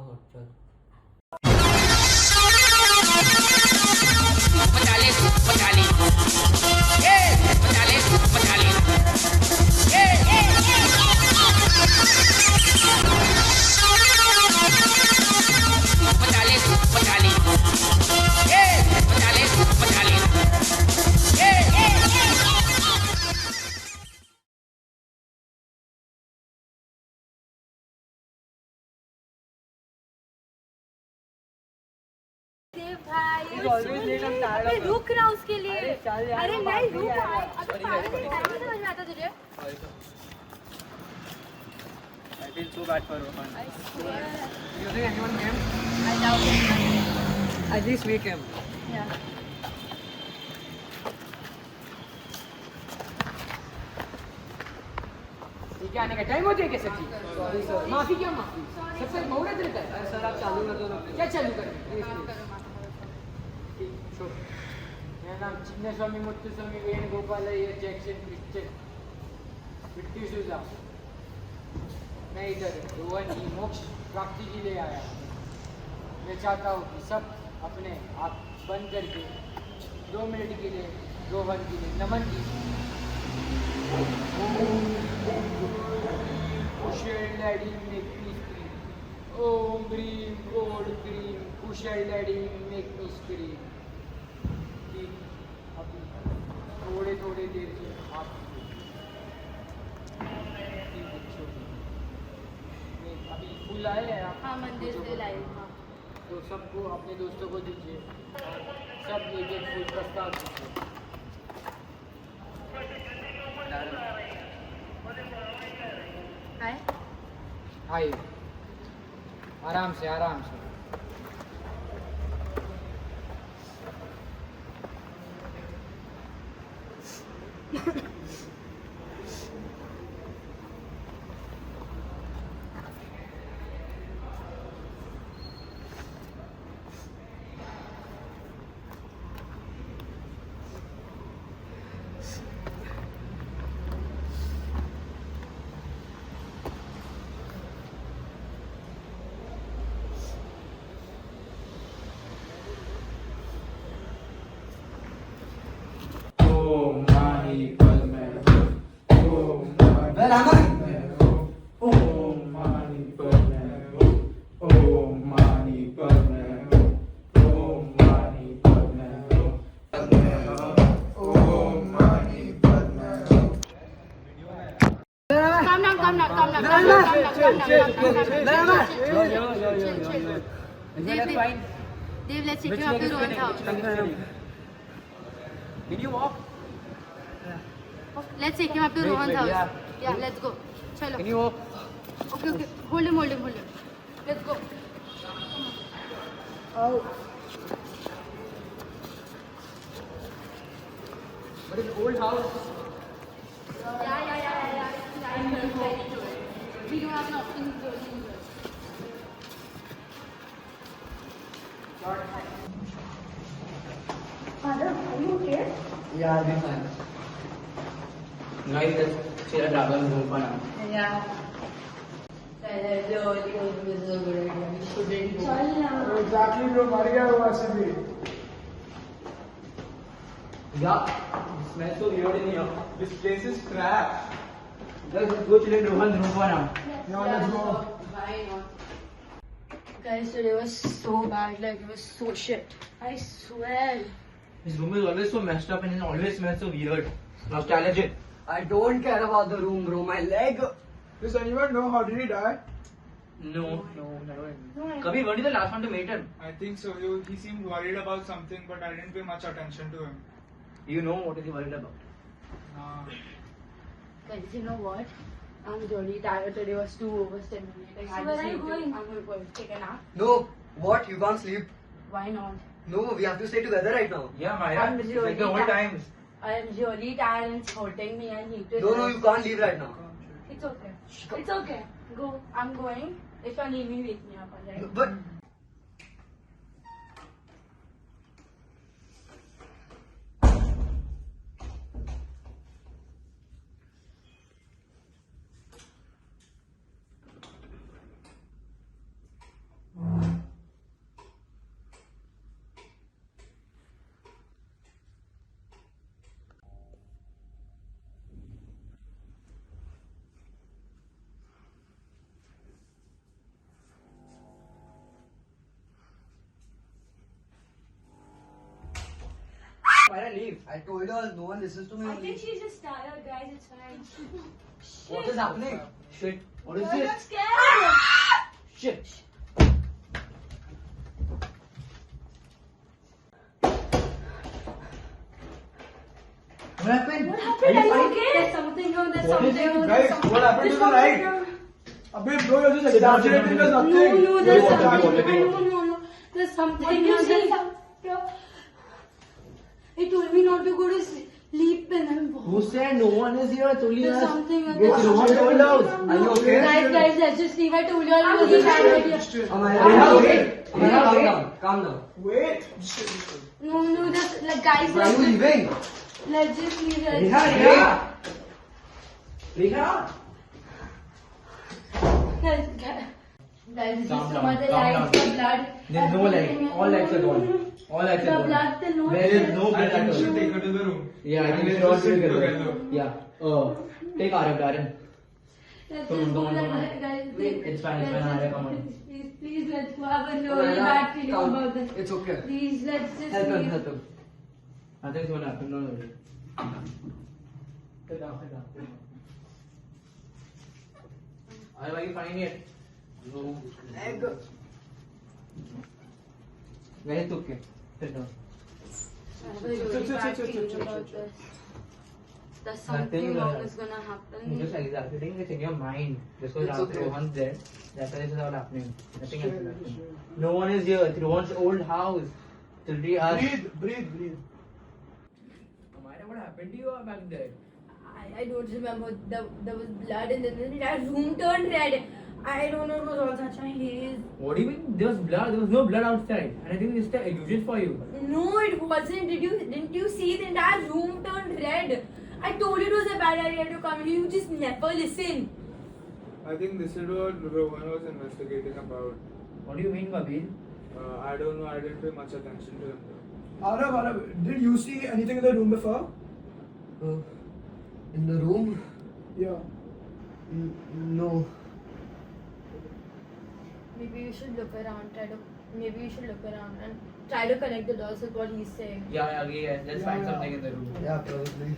हो चल। Patalim, patalim. Yeah, patalim, patalim. Yeah, patalim, patalim. Yeah, patalim, patalim. Yeah. भाई अबे रुक ना उसके लिए। अरे नहीं रुक भाई, अबे पागल है, नहीं समझ में आता तुझे? I feel so bad for Rohan. I swear. You think anyone came? I doubt it. At least we came. Yeah. ये क्या आने का टाइम होता है क्या सच्ची? Sorry sir. माफी क्या माफी? सबसे मुहूर्त रहता है। सर आप चालू कर दो। क्या चालू करें? मेरा नाम चिन्नस्वामी मुत्तुस्वामी वेणुगोपाल जैक्सन पिट्टी सुजा। मैं इधर रोहन की मोक्ष प्राप्ति के लिए आया। मैं चाहता हूँ कि सब अपने आप बंद करके 2 मिनट के लिए रोहन के लिए नमन कीजिए। कुशल डैडी मेक मी स्क्रीम। ओम ग्रीम ओड ग्रीम कुशल डैडी मेक मी स्क्रीम। थोड़े थोड़े देर से आप अभी फूल आए हैं आप हाँ मंदिर से लाई। हाँ तो सबको अपने दोस्तों को दीजिए। सब एक एक फूल प्रस्ताव दीजिए। हाय आइए आराम से आराम से। Dave, let's take him up to Rohan's house. Can you walk? Let's take him up to Rohan's house. Yeah, let's go. Can Chalo. you walk? Okay. Hold him. Let's go. Oh. But it's old house. Yeah. We don't have an option to go anywhere. Father, are you okay? Yeah, I'll be fine. Guys, let's share a travel room for now. Yeah. Exactly, bro. मर गया वो ऐसे भी. Yeah, it smells so weird in here. This place is trash. Guys, let's go chill in Rohan's room for now. No, let's go. Why not? Guys, today was so bad. Like, it was so shit. I swear. His room is always so messed up and it always smells so weird. Nostalgic. I don't care about the room, bro. My leg. Does anyone know how did he die? No, never. No, Kabir, weren't you the last one to meet him? I think so. He seemed worried about something, but I didn't pay much attention to him. You know what is he worried about? Nah. Guys, you know what? I'm really tired. Today was too overstimulating. So where are you going? I'm going to go take a nap. No. What? You can't sleep. Why not? No, we have to stay together right now. Yeah, Maya. I'm It's really like the old tired. times. I'm really tired and it's hurting me. I need to No, rest. you can't leave right now. It's okay. It's okay. Go. I'm going. If you need me, wake me up, alright? But Myra, leave. I told her no one listens to me. I only. think she's just tired, guys. It's fine. What is happening? Shit. What is I'm this? scared. Shit. What happened? What happened? Are you fine? okay? There's something wrong. There's What is something it? wrong. Guys, There's something- what happened to there's the something light? wrong. Abhi bro, you're just exaggerating. There's nothing. No, there's Wait, something. wait. No. There's something. He told me not to go to sleep and I'm Who said no one is here? Tuli There's us. something. It's Rohan told us. Are you okay? Guys, let's just leave. I told you all it was a bad idea. Amaya, wait. Amaya, calm down. Calm down. Wait. No, just like guys, Why are you leaving? let's just leave. Reha. Guys, this is Calm some down, other calm lights, down. the blood. There's no light. All lights are gone. All lights The are blood, gone. the no. There is no I blood think at we should all. take her to the room. Yeah, I And think we let's should all just do sit together. together. Yeah. Take Aryan. Let's Come on, just go, come on, come on. guys. It's fine, it's fine, Arya, come on. Please, let's go. I have a really Amaya, bad feeling calm. about this. It's okay. Please, let's just Help him, leave. help him. Nothing's gonna happen, don't worry. Sit down. Are you fine yet? No. Egg. Where is okay? Sit down. I have a really bad feeling about this. There's Nothing something gonna wrong happen. is gonna You're happen. just exaggerating it in your mind. Just because It's after okay. Rohan's dead, that's why this is all happening. Nothing else is happening. No one is here. It's Rohan's old house. Tilly us. Breathe. Amaya, what happened to you back there? I don't remember. There was blood and then that room turned red. I don't know. It was all such a haze. What do you mean? There was blood. There was no blood outside. And I think it's the illusion for you. No, it wasn't. Didn't you see the entire room turned red? I told you it was a bad idea to come here. You just never listen. I think this is what Rohan was investigating about. What do you mean, Kabir? I don't know. I didn't pay much attention to him. Arav, did you see anything in the room before? In the room? Yeah. No. Maybe you should look around. Maybe you should look around and try to connect the dots with what he's saying. Yeah. Let's find Yeah. something in the room. Yeah, probably.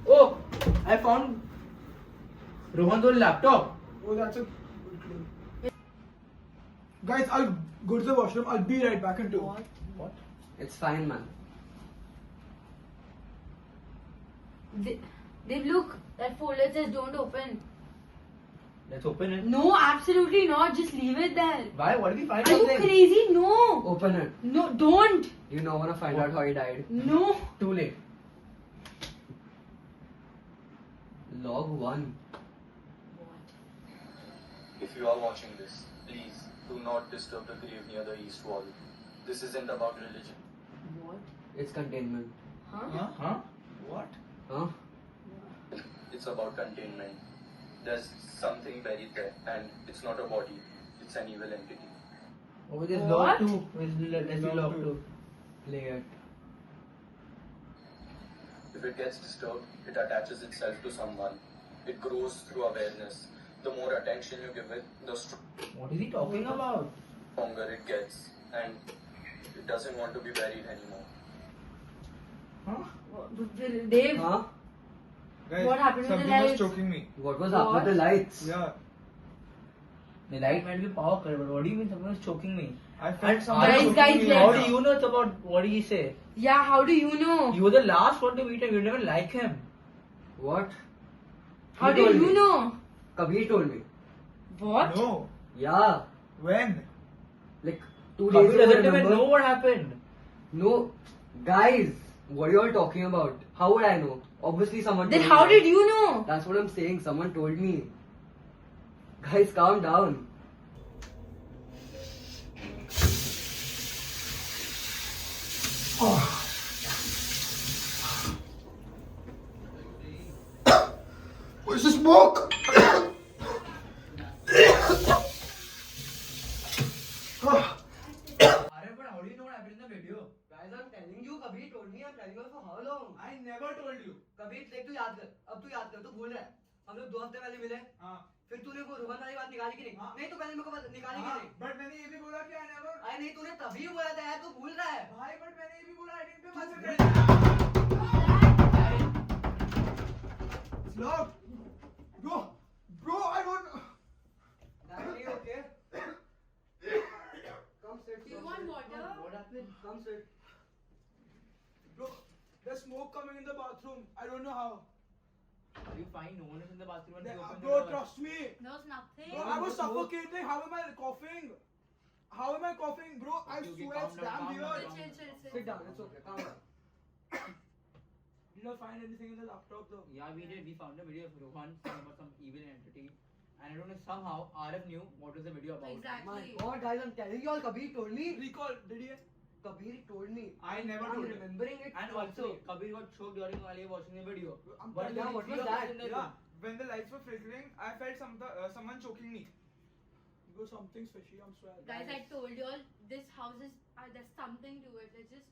Oh, I found Rohan's old laptop. Oh, that's a good clue. Guys, I'll go to the washroom. I'll be right back in 2. What? It's fine, man. Dave, look. That folder says don't open. Let's open it. No, absolutely not. Just leave it there. Why? What if we find Are you something? crazy? No. Open it. No, don't. You now wanna find out how he died. No. Too late. Log 1. If you are watching this, please do not disturb the grave near the east wall. This isn't about religion. What? It's containment. Huh? Huh? What? Huh? It's about containment. There's something buried there, and it's not a body, it's an evil entity. Oh, there's What? log 2. Let's do log 2. Play it. If it gets disturbed, it attaches itself to someone. It grows through awareness. The more attention you give it, the What is he talking about? stronger it gets, and it doesn't want to be buried anymore. Huh? Dave, Huh? Guys, What happened with the something was lights? choking me. What was up with the What? lights? Yeah. The light might be power cut, but what do you mean someone is choking me? I felt And someone Guys, choking guys, me. let's- How do you know it's about what did he say? yeah, how do you know? You were the last one to meet him. You never like him. What? How He do told you me. know? Kabir told me. What? No. Yeah. When? Like 2 days Kabir ago, doesn't even remember? know what happened. No. Guys, what are you all talking about? How would I know? Obviously someone Then told how me. did you know? That's what I'm saying. Someone told me. Guys, calm down. Where's the smoke? How do you know what happened in the video? Guys, I'm telling you, Kabir told me, I'm telling you for how long? I never told you. Kabir, देख तू याद कर, अब तू याद कर, तू भूल रहा है। हम लोग 2 हफ्ते पहले मिले, हाँ। फिर तूने वो रोहन वाली बात निकाली कि नहीं? हाँ। नहीं तो पहले मेरे को बात निकाली कि नहीं? But मैंने ये भी बोला कि I never. अरे नहीं, तूने तभी बोला था यार, तू भूल रहा है। भाई, but मैंने ये भी बोला I didn't pay much तू- attention. Vlog. Bro, I don't. Daddy, okay? Come sit. Do you want water? What happened? Come sit. Bro, there's smoke coming in the bathroom. I don't know how. Are you fine? No one is in the bathroom and you open the Bro, door. trust me. There was nothing. Bro, I was suffocating. How am I coughing? How am I coughing, bro? I Okay, swear it's calm down, damn calm down. weird. Chill. Sit down, it's okay, calm down. Did not find anything in the laptop though. Yeah, we did. We found a video of Rohan saying about some evil entity. And I don't know, somehow Arif knew what was the video about. My Exactly. God, guys, I'm telling you all, Kabir told me. Recall, did he? Kabir told me. I never I'm told you. remembering it. And also, Kabir got choked during while he was watching the video. I'm But telling yeah, you, what was yeah, that? In the Yeah, room? when the lights were flickering, I felt someone choking me. Bro, something's fishy, I'm swearing. Guys, I told you all, this house is, there's something to it. Let's just,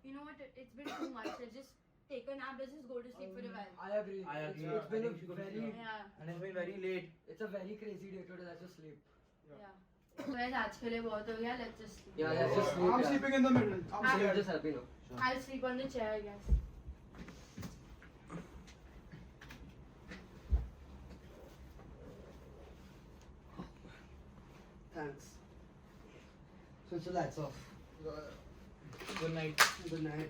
you know what, it's been too much. Let's just take a nap, let's just go to sleep for a while. I agree. I agree. It's been I a think we should go to very, sleep. Yeah, And it's been very late. it's a very crazy day today. Let's just sleep. yeah. So guys, आज के लिए बहुत हो गया. Let's just sleep. Yeah, let's just sleep. I'm yeah. sleeping in the middle. I'm I'm I'm scared. just happy now. I'll sleep on the chair, I guess. Thanks. Switch the lights off. Good night. Good night.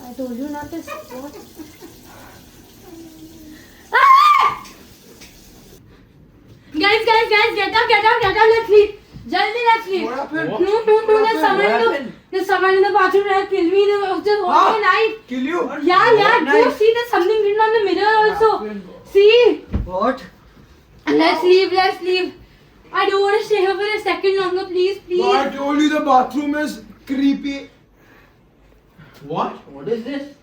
I told you not to support. Guys, get up, let's sleep. Jaldi, let's sleep. What happened? No, What happened? there's someone in the bathroom trying to kill me. They was just holding a knife. Kill you? Yeah, go see, there's something written on the mirror also. See? What? Let's leave. I don't want to stay here for a second longer, please. Bro, I told you the bathroom is creepy. What? What is this?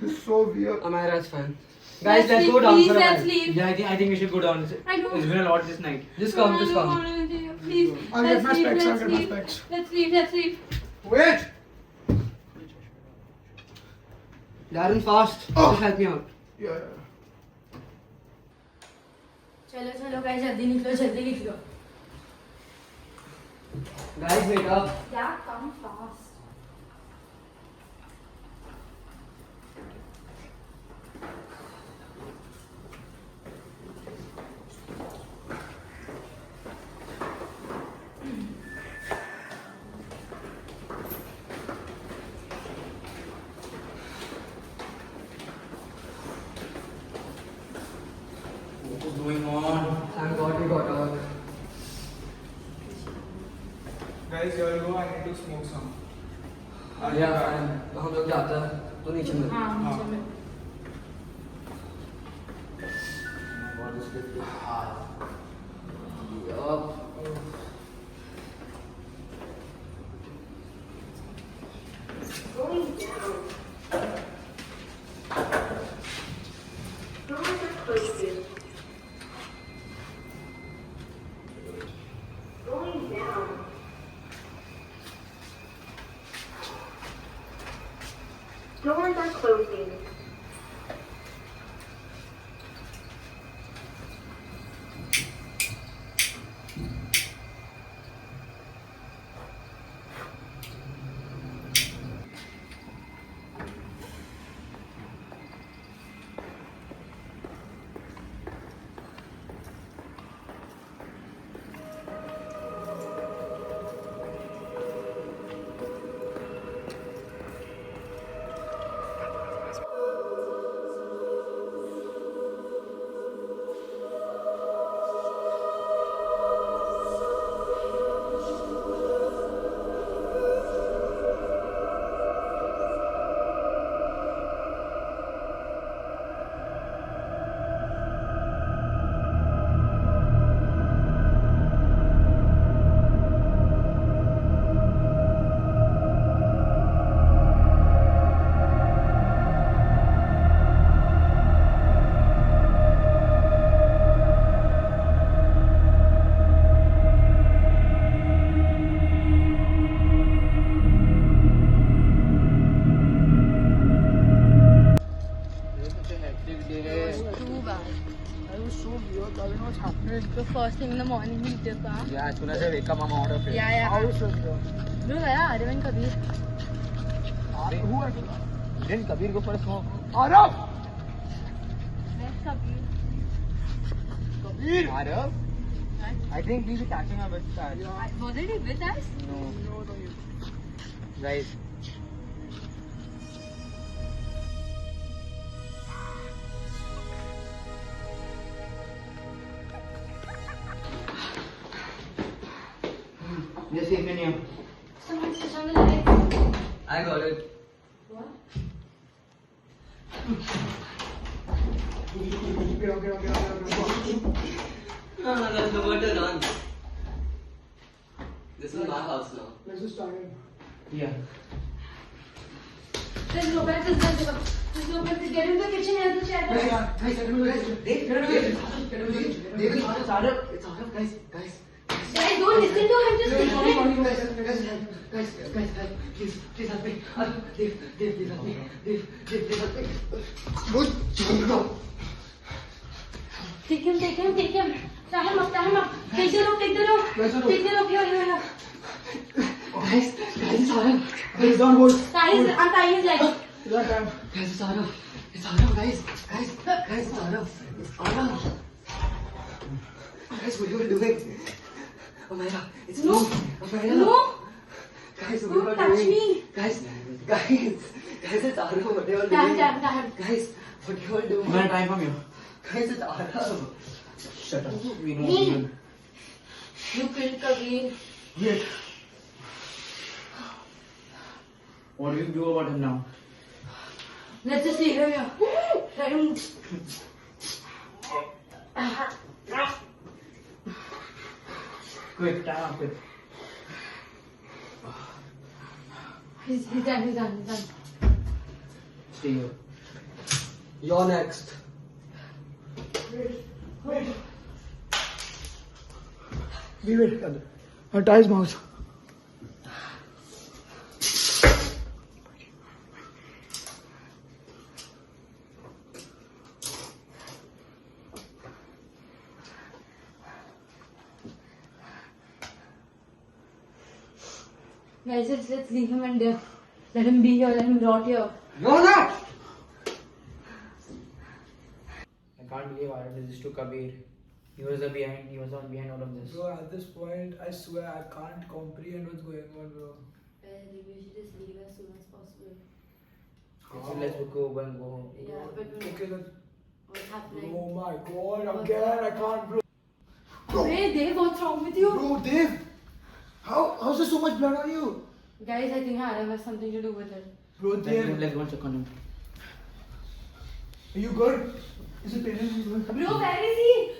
It's so weird. Amira's fine. Let's Guys, let's leave, go down please, for a let's while. leave. Yeah, I think we should go down. I don't- It's been a lot this night. Just come, just I don't come. wanna do it. Please, I'll get let's my leave, specs, I'll let's get my leave. specs. Let's leave. Wait! Darren, fast. Oh. Just help me out. Yeah. चलो guys, जल्दी निकलो. Guys, wake up. Yeah, come fast. What is going on? Thank God we got out. Guys, you all go. I need to smoke some. Yeah, fine. हम लोग जाते हैं तो नीचे में. हाँ, नीचे में. Yup. Doors are closing. So first thing in the morning we dip, huh? Yeah, as soon as I wake up, I'm out of it. Yeah. How is it, bro? Bro, yeah, Arvind Kabir. Who are you? Didn't Kabir go for a smoke? Arav! Where's Kabir? Kabir! Arav? I think we'll be catching up with that. Wasn't he with us? No. Guys. Just keep in here. Someone switch on the lights. I got it. What? Okay. There's nowhere to run. This is my house now. Let's just start it. Yeah. Let's go back to get into the kitchen and the chair. Guys, Guys, don't listen to him, just listen. Guys, please help me. Dave, please help me. Dave, please help me. Good. Take him. Tie him up. Take the rope. Here. Guys, it's Arav. Please don't hold. Untie his legs. That time. Guys, it's Arav. It's Arav, guys. Guys, it's Arav. It's Arav. Guys, what are you doing? Amira, it's No. me. Amira. No. Guys, what Don't are you touch doing? me. Guys, it's Arav. What are you all Damn. doing? Guys, what are you all doing? I'm gonna try from you. Guys, it's Arav. Shut up. We know Me? you. You killed Kabir. Wait. What do you do about him now? Let's just leave him here. Let him. Quick, tie up quick. He's done. Stay here. You're next. Wait. Tie his mouth. Guys, let's leave him and let him be here. Let him rot here. You're not! I can't believe I did this to Kabir. He was behind all of this. Bro, at this point, I swear I can't comprehend what's going on, bro. We should just leave as soon as possible. So let's go and go home. Yeah, but Okay, let's. what's happening? Oh my god, again, I can't, bro. Hey, Dave, what's wrong with you? Bro, Dave! How's there so much blood on you? Guys, I think Arav has something to do with it. Bro, Dave, Let's go and check on him. are you good? Is it paining you? Bro, where is he?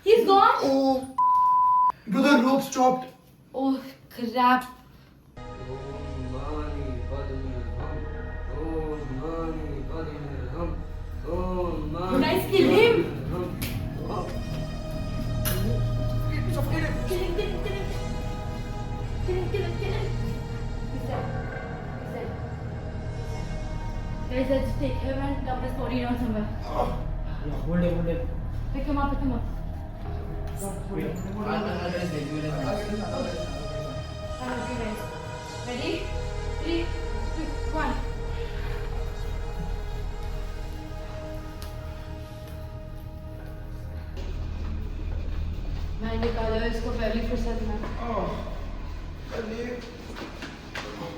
He's gone. Oh, bro, the rope's chopped. Oh, crap. You guys kill him. Kill him. He's dead. Guys, let's take him and dump his body down somewhere. Yeah, hold him. Pick him up. Wait. I'll just take you. Okay, guys. Ready? 3, 2, 1. Man, निकालो इसको पहली फुर्सत में. चल, let's go.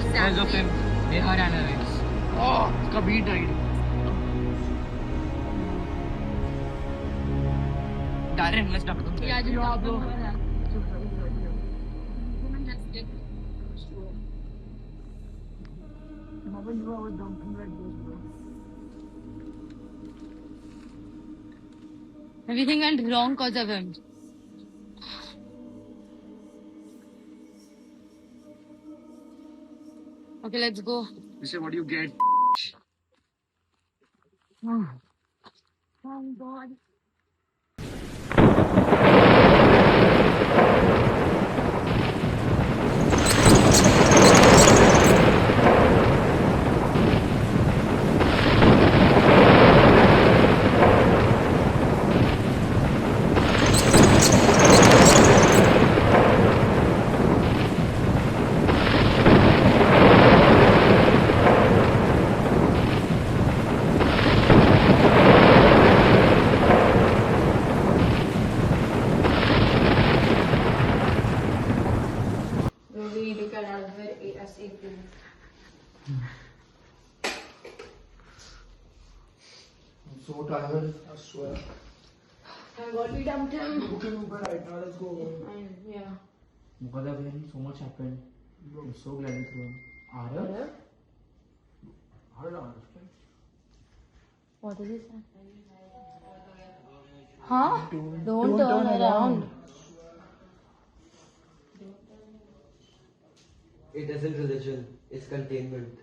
Because of him, they are analyzed. Oh, Kabir died. Darren, let's talk about Yeah, just talk about that. Everything went wrong because of him. Okay, let's go. You say, what do you get? Thank God. so tired. I swear. Thank God we dumped him. Okay, Uber right now. Let's go. Yeah. Mukada when so much happened. I'm so glad we threw him. Arav? Arav. What did he say? Huh? Don't turn around. It isn't religion, it's containment.